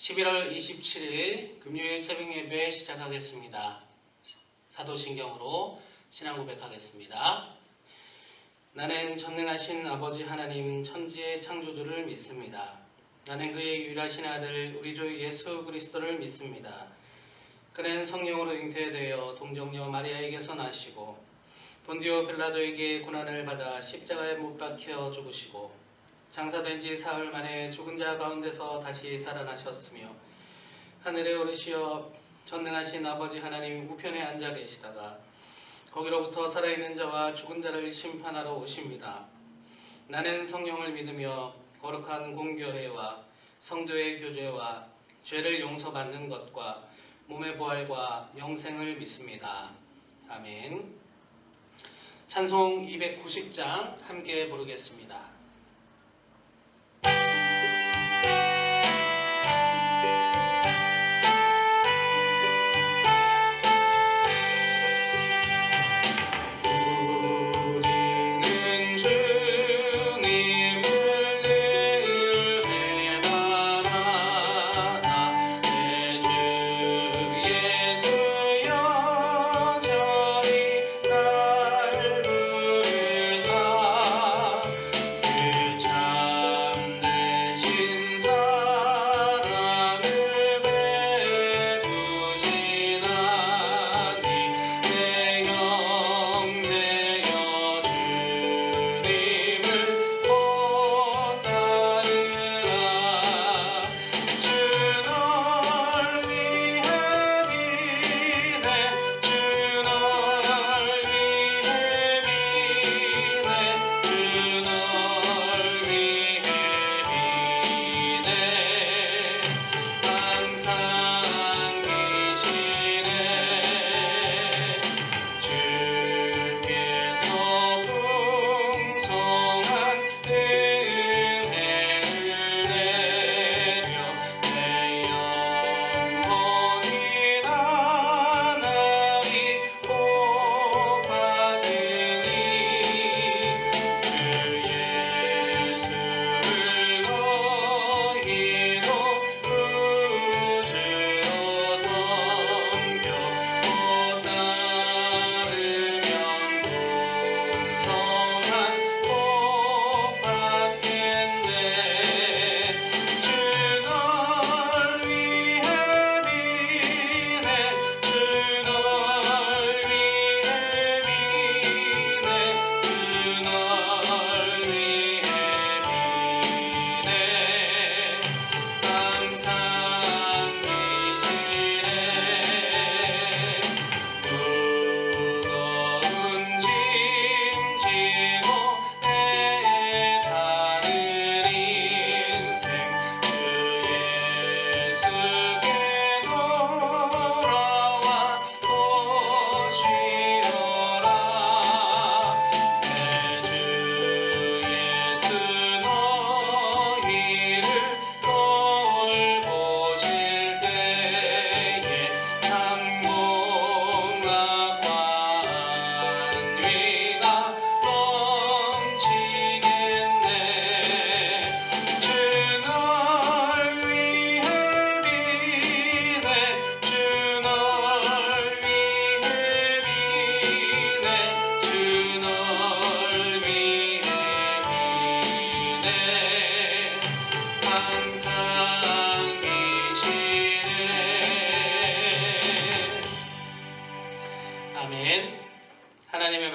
11월 27일 금요일 새벽 예배 시작하겠습니다. 사도신경으로 신앙 고백하겠습니다. 나는 전능하신 아버지 하나님 천지의 창조주를 믿습니다. 나는 그의 유일하신 아들 우리 주 예수 그리스도를 믿습니다. 그는 성령으로 잉태되어 동정녀 마리아에게서 나시고 본디오 빌라도에게 고난을 받아 십자가에 못 박혀 죽으시고 장사된 지 사흘 만에 죽은 자 가운데서 다시 살아나셨으며 하늘에 오르시어 전능하신 아버지 하나님 우편에 앉아 계시다가 거기로부터 살아있는 자와 죽은 자를 심판하러 오십니다. 나는 성령을 믿으며 거룩한 공교회와 성도의 교제와 죄를 용서받는 것과 몸의 부활과 영생을 믿습니다. 아멘. 찬송 290장 함께 부르겠습니다.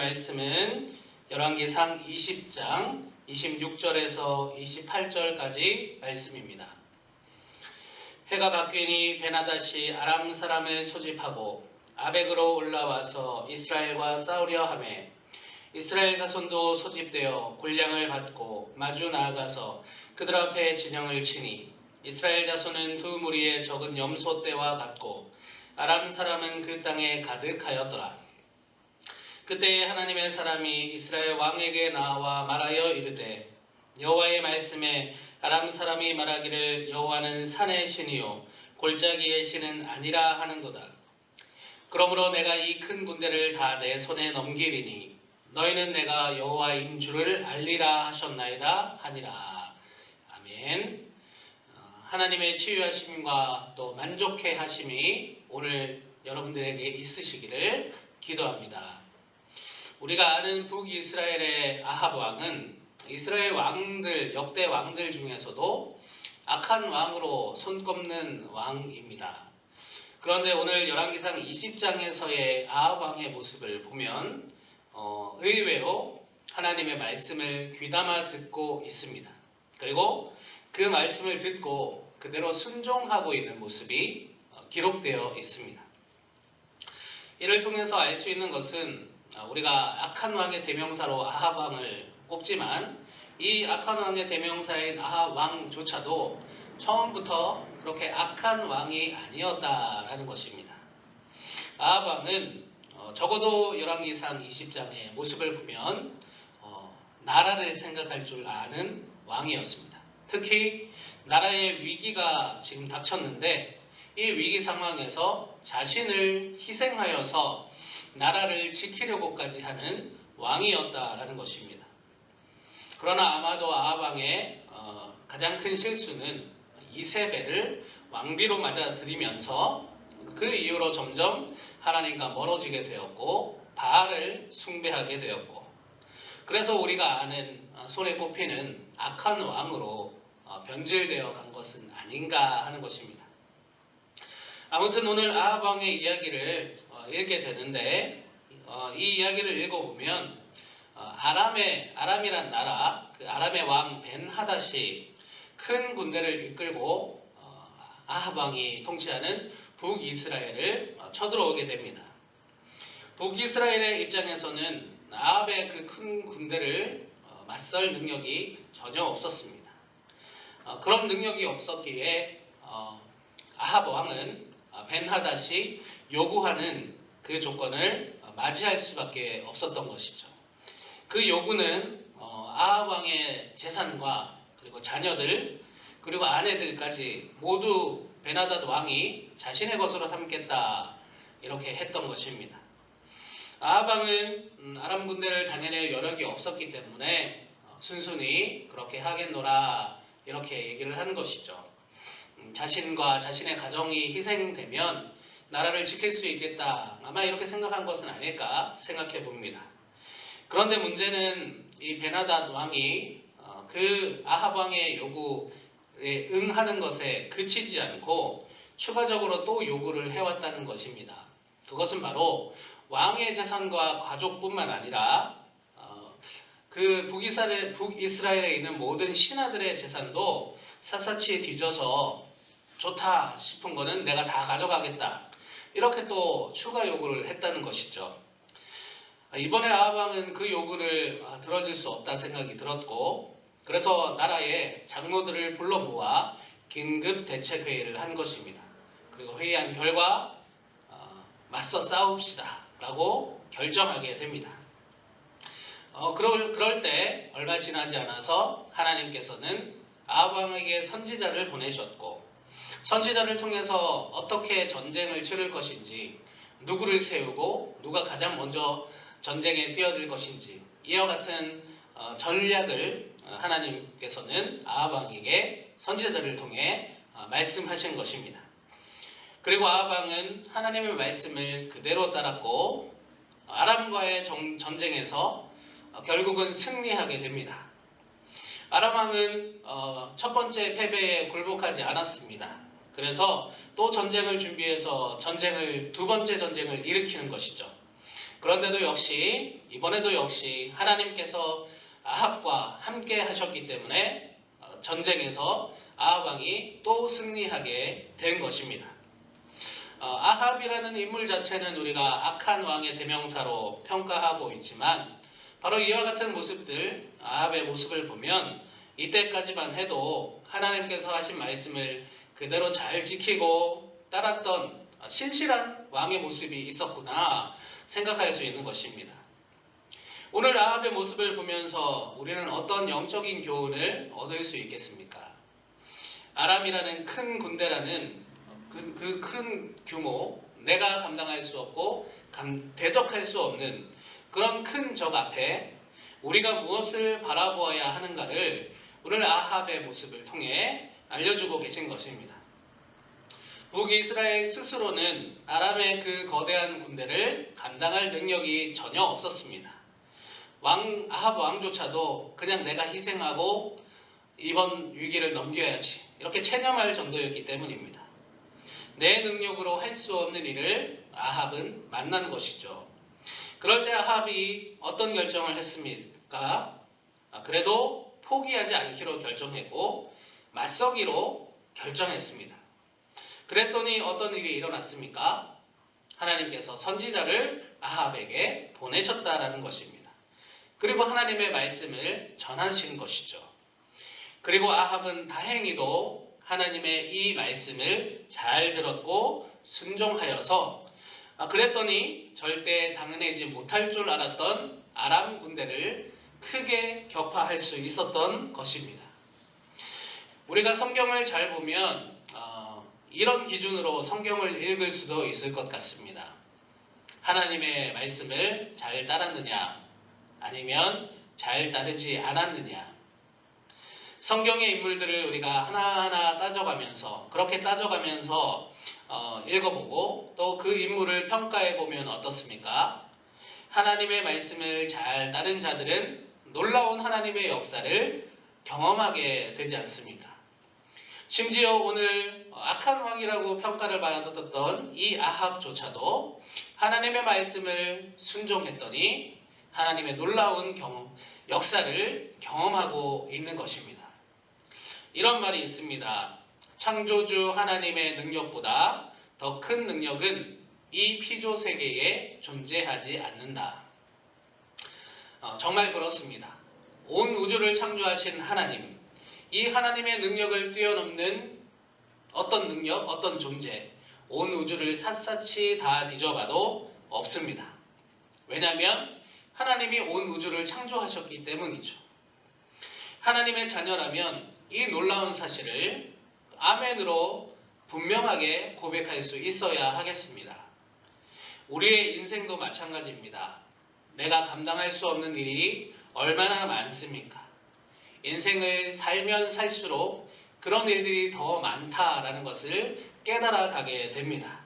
말씀은 열왕기상 20장 26절에서 28절까지 말씀입니다. 해가 바뀌니 베나닷이 아람 사람을 소집하고 아벡으로 올라와서 이스라엘과 싸우려 하매 이스라엘 자손도 소집되어 군량을 받고 마주 나아가서 그들 앞에 진영을 치니 이스라엘 자손은 두 무리의 적은 염소 떼와 같고 아람 사람은 그 땅에 가득하였더라. 그때에 하나님의 사람이 이스라엘 왕에게 나와 말하여 이르되 여호와의 말씀에 아람 사람이 말하기를 여호와는 산의 신이요 골짜기의 신은 아니라 하는도다. 그러므로 내가 이 큰 군대를 다 내 손에 넘기리니 너희는 내가 여호와인 줄을 알리라 하셨나이다 하니라. 아멘. 하나님의 치유하심과 또 만족해 하심이 오늘 여러분들에게 있으시기를 기도합니다. 우리가 아는 북이스라엘의 아합 왕은 이스라엘 왕들, 역대 왕들 중에서도 악한 왕으로 손꼽는 왕입니다. 그런데 오늘 열왕기상 20장에서의 아합 왕의 모습을 보면 의외로 하나님의 말씀을 귀담아 듣고 있습니다. 그리고 그 말씀을 듣고 그대로 순종하고 있는 모습이 기록되어 있습니다. 이를 통해서 알 수 있는 것은 우리가 악한 왕의 대명사로 아합 왕을 꼽지만 이 악한 왕의 대명사인 아합 왕조차도 처음부터 그렇게 악한 왕이 아니었다라는 것입니다. 아합 왕은 적어도 열왕기상 20장의 모습을 보면 나라를 생각할 줄 아는 왕이었습니다. 특히 나라의 위기가 지금 닥쳤는데 이 위기 상황에서 자신을 희생하여서 나라를 지키려고까지 하는 왕이었다라는 것입니다. 그러나 아마도 아합 왕의 가장 큰 실수는 이세벨을 왕비로 맞아들이면서 그 이후로 점점 하나님과 멀어지게 되었고 바알을 숭배하게 되었고, 그래서 우리가 아는 손에 꼽히는 악한 왕으로 변질되어 간 것은 아닌가 하는 것입니다. 아무튼 오늘 아합 왕의 이야기를 읽게 되는데 이 이야기를 읽어보면 아람이란 나라, 그 아람의 왕 벤하닷이 큰 군대를 이끌고 아합 왕이 통치하는 북이스라엘을 쳐들어오게 됩니다. 북이스라엘의 입장에서는 아합의 그 큰 군대를 맞설 능력이 전혀 없었습니다. 그런 능력이 없었기에 아합 왕은 벤하닷이 요구하는 그 조건을 맞이할 수밖에 없었던 것이죠. 그 요구는 아합 왕의 재산과 그리고 자녀들 그리고 아내들까지 모두 벤하닷 왕이 자신의 것으로 삼겠다 이렇게 했던 것입니다. 아합 왕은 아람 군대를 다녀낼 여력이 없었기 때문에 순순히 그렇게 하겠노라 이렇게 얘기를 한 것이죠. 자신과 자신의 가정이 희생되면 나라를 지킬 수 있겠다, 아마 이렇게 생각한 것은 아닐까 생각해 봅니다. 그런데 문제는 이 벤하닷 왕이 그 아합 왕의 요구에 응하는 것에 그치지 않고 추가적으로 또 요구를 해왔다는 것입니다. 그것은 바로 왕의 재산과 가족뿐만 아니라 그 북이스라엘에 있는 모든 신하들의 재산도 샅샅이 뒤져서 좋다 싶은 거는 내가 다 가져가겠다, 이렇게 또 추가 요구를 했다는 것이죠. 이번에 아합 왕은 그 요구를 들어줄 수 없다 생각이 들었고, 그래서 나라의 장로들을 불러 모아 긴급 대책 회의를 한 것입니다. 그리고 회의한 결과 맞서 싸웁시다 라고 결정하게 됩니다. 그럴 때 얼마 지나지 않아서 하나님께서는 아합 왕에게 선지자를 보내셨고, 선지자를 통해서 어떻게 전쟁을 치를 것인지, 누구를 세우고 누가 가장 먼저 전쟁에 뛰어들 것인지, 이와 같은 전략을 하나님께서는 아합 왕에게 선지자들을 통해 말씀하신 것입니다. 그리고 아합 왕은 하나님의 말씀을 그대로 따랐고 아람과의 전쟁에서 결국은 승리하게 됩니다. 아람 왕은 첫 번째 패배에 굴복하지 않았습니다. 그래서 또 전쟁을 준비해서 두 번째 전쟁을 일으키는 것이죠. 그런데도 역시 이번에도 역시 하나님께서 아합과 함께 하셨기 때문에 전쟁에서 아합 왕이 또 승리하게 된 것입니다. 아합이라는 인물 자체는 우리가 악한 왕의 대명사로 평가하고 있지만 바로 이와 같은 모습들, 아합의 모습을 보면 이때까지만 해도 하나님께서 하신 말씀을 그대로 잘 지키고 따랐던 신실한 왕의 모습이 있었구나 생각할 수 있는 것입니다. 오늘 아합의 모습을 보면서 우리는 어떤 영적인 교훈을 얻을 수 있겠습니까? 아람이라는 큰 군대라는 그 큰 규모, 내가 감당할 수 없고 대적할 수 없는 그런 큰 적 앞에 우리가 무엇을 바라보아야 하는가를 오늘 아합의 모습을 통해 알려주고 계신 것입니다. 북이스라엘 스스로는 아람의 그 거대한 군대를 감당할 능력이 전혀 없었습니다. 아합 왕조차도 그냥 내가 희생하고 이번 위기를 넘겨야지 이렇게 체념할 정도였기 때문입니다. 내 능력으로 할 수 없는 일을 아합은 만난 것이죠. 그럴 때 아합이 어떤 결정을 했습니까? 그래도 포기하지 않기로 결정했고 맞서기로 결정했습니다. 그랬더니 어떤 일이 일어났습니까? 하나님께서 선지자를 아합에게 보내셨다라는 것입니다. 그리고 하나님의 말씀을 전하신 것이죠. 그리고 아합은 다행히도 하나님의 이 말씀을 잘 들었고 순종하여서 그랬더니 절대 당해내지 못할 줄 알았던 아람 군대를 크게 격파할 수 있었던 것입니다. 우리가 성경을 잘 보면 이런 기준으로 성경을 읽을 수도 있을 것 같습니다. 하나님의 말씀을 잘 따랐느냐 아니면 잘 따르지 않았느냐. 성경의 인물들을 우리가 하나하나 따져가면서 그렇게 따져가면서 읽어보고 또 그 인물을 평가해보면 어떻습니까? 하나님의 말씀을 잘 따른 자들은 놀라운 하나님의 역사를 경험하게 되지 않습니까? 심지어 오늘 악한 왕이라고 평가를 받았던 이 아합조차도 하나님의 말씀을 순종했더니 하나님의 놀라운 역사를 경험하고 있는 것입니다. 이런 말이 있습니다. 창조주 하나님의 능력보다 더 큰 능력은 이 피조 세계에 존재하지 않는다. 정말 그렇습니다. 온 우주를 창조하신 하나님, 이 하나님의 능력을 뛰어넘는 어떤 능력, 어떤 존재, 온 우주를 샅샅이 다 뒤져봐도 없습니다. 왜냐하면 하나님이 온 우주를 창조하셨기 때문이죠. 하나님의 자녀라면 이 놀라운 사실을 아멘으로 분명하게 고백할 수 있어야 하겠습니다. 우리의 인생도 마찬가지입니다. 내가 감당할 수 없는 일이 얼마나 많습니까? 인생을 살면 살수록 그런 일들이 더 많다라는 것을 깨달아 가게 됩니다.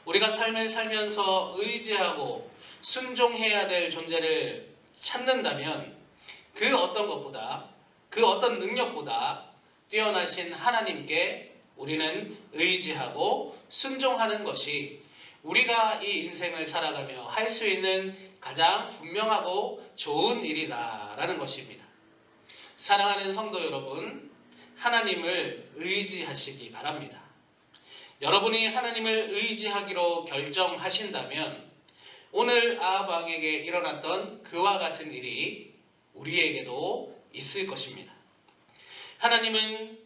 우리가 삶을 살면서 의지하고 순종해야 될 존재를 찾는다면 그 어떤 것보다, 그 어떤 능력보다 뛰어나신 하나님께 우리는 의지하고 순종하는 것이 우리가 이 인생을 살아가며 할 수 있는 가장 분명하고 좋은 일이다라는 것입니다. 사랑하는 성도 여러분, 하나님을 의지하시기 바랍니다. 여러분이 하나님을 의지하기로 결정하신다면 오늘 아합 왕에게 일어났던 그와 같은 일이 우리에게도 있을 것입니다. 하나님은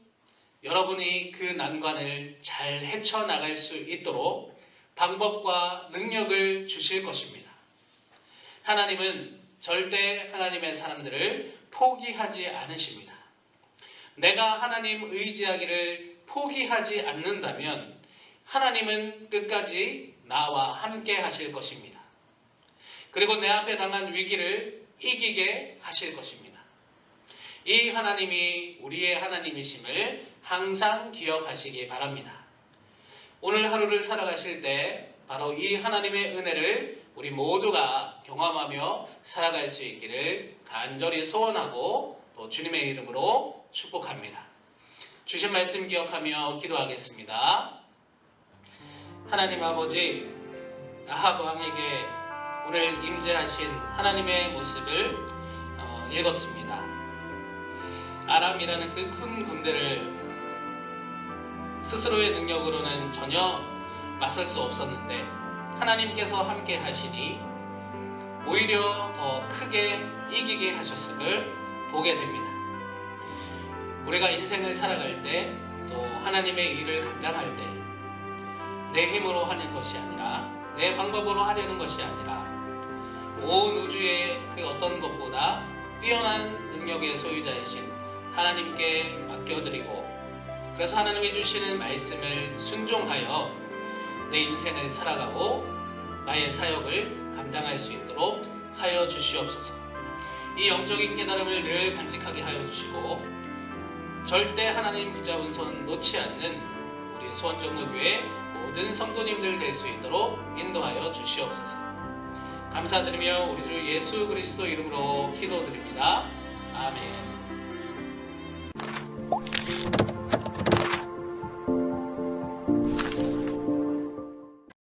여러분이 그 난관을 잘 헤쳐나갈 수 있도록 방법과 능력을 주실 것입니다. 하나님은 절대 하나님의 사람들을 포기하지 않으십니다. 내가 하나님 의지하기를 포기하지 않는다면 하나님은 끝까지 나와 함께 하실 것입니다. 그리고 내 앞에 당한 위기를 이기게 하실 것입니다. 이 하나님이 우리의 하나님이심을 항상 기억하시기 바랍니다. 오늘 하루를 살아가실 때 바로 이 하나님의 은혜를 우리 모두가 경험하며 살아갈 수 있기를 간절히 소원하고 또 주님의 이름으로 축복합니다. 주신 말씀 기억하며 기도하겠습니다. 하나님 아버지, 아합 왕에게 오늘 임재하신 하나님의 모습을 읽었습니다. 아람이라는 그 큰 군대를 스스로의 능력으로는 전혀 맞설 수 없었는데 하나님께서 함께 하시니 오히려 더 크게 이기게 하셨음을 보게 됩니다. 우리가 인생을 살아갈 때 또 하나님의 일을 감당할 때 내 힘으로 하는 것이 아니라 내 방법으로 하려는 것이 아니라 온 우주의 그 어떤 것보다 뛰어난 능력의 소유자이신 하나님께 맡겨드리고 그래서 하나님이 주시는 말씀을 순종하여 내 인생을 살아가고 나의 사역을 감당할 수 있도록 하여 주시옵소서. 이 영적인 깨달음을 늘 간직하게 하여 주시고 절대 하나님 붙잡은 손 놓지 않는 우리 수원정로교회 모든 성도님들 될 수 있도록 인도하여 주시옵소서. 감사드리며 우리 주 예수 그리스도 이름으로 기도드립니다. 아멘.